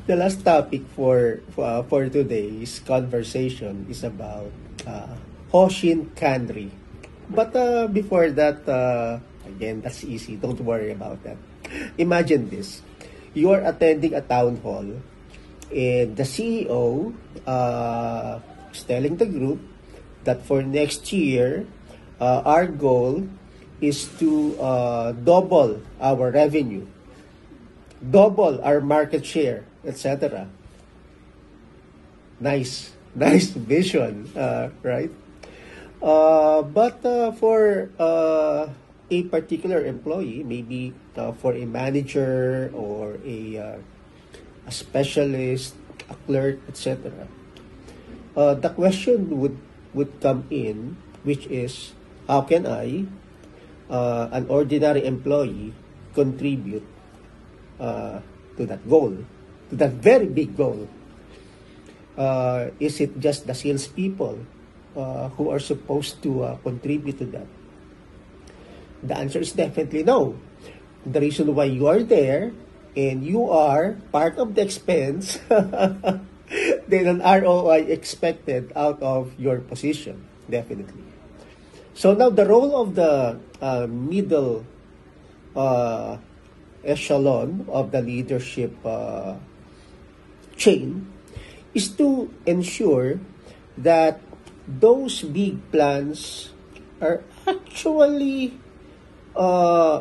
The last topic for today's conversation is about Hoshin Kanri. But before that, again, that's easy. Don't worry about that. Imagine this. You are attending a town hall and the CEO is telling the group that for next year, our goal is to double our revenue, double our market share, etc. Nice, nice vision, right? But for a particular employee, maybe for a manager or a specialist, a clerk, etc. The question would come in, which is, how can I, an ordinary employee, contribute to that goal, to that very big goal? Is it just the salespeople who are supposed to contribute to that? The answer is definitely no. The reason why you are there and you are part of the expense, then an ROI expected out of your position, definitely. So now the role of the middle echelon of the leadership chain is to ensure that those big plans are actually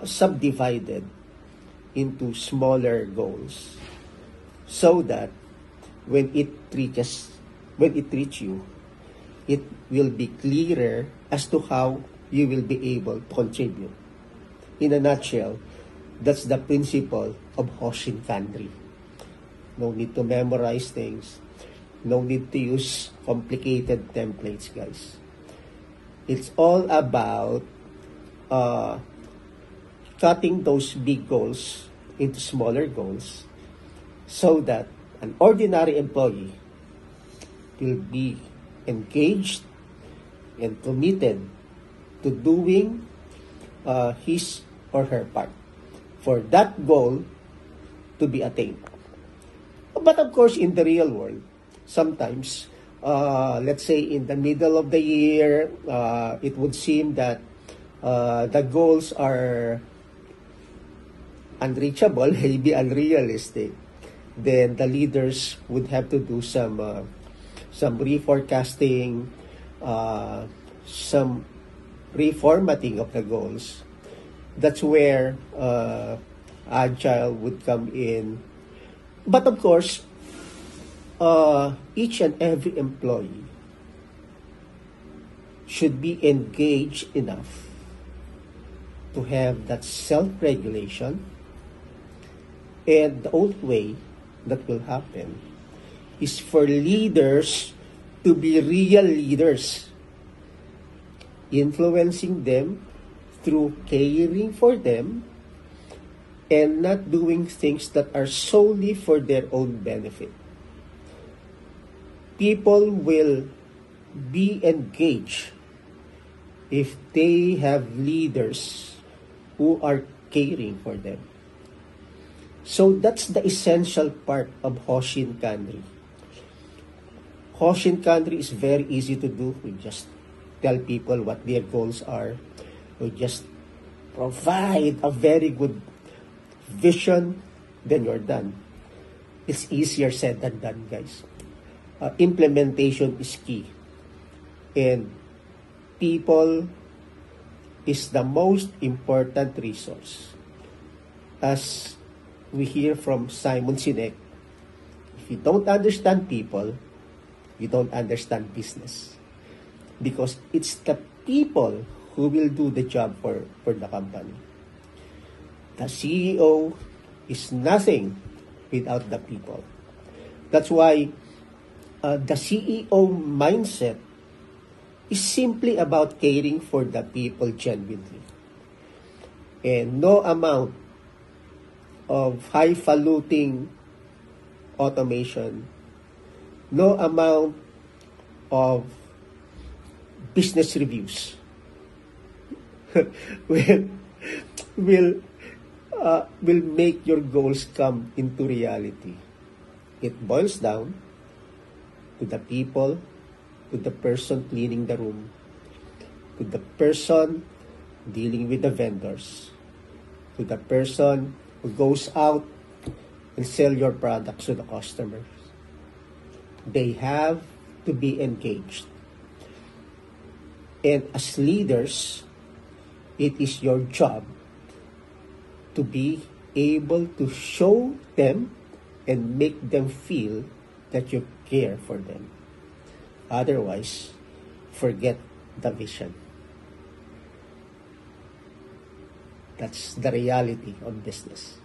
subdivided into smaller goals, so that when it reaches you, it will be clearer as to how you will be able to contribute. In a nutshell, that's the principle of Hoshin Kanri. No need to memorize things. No need to use complicated templates, guys. It's all about cutting those big goals into smaller goals so that an ordinary employee will be engaged and committed to doing his or her part for that goal to be attained. But of course, in the real world, sometimes, let's say in the middle of the year, it would seem that the goals are unreachable, maybe unrealistic. Then the leaders would have to do some reforecasting, some reformatting of the goals. That's where Agile would come in. But of course, each and every employee should be engaged enough to have that self-regulation. And the only way that will happen is for leaders to be real leaders, influencing them through caring for them and not doing things that are solely for their own benefit. People will be engaged if they have leaders who are caring for them. So that's the essential part of Hoshin Kanri. Hoshin Kanri is very easy to do. We just tell people what their goals are. We just provide a very good vision, then you're done. It's easier said than done, guys. Implementation is key. And people is the most important resource. As we hear from Simon Sinek, if you don't understand people, you don't understand business. Because it's the people who will do the job for the company. The CEO is nothing without the people. That's why the CEO mindset is simply about caring for the people genuinely. And no amount of highfalutin automation, no amount of business reviews will make your goals come into reality. It boils down to the people, to the person cleaning the room, to the person dealing with the vendors, to the person who goes out and sell your products to the customers. They have to be engaged. And as leaders, it is your job to be able to show them and make them feel that you care for them. Otherwise, forget the vision. That's the reality of business.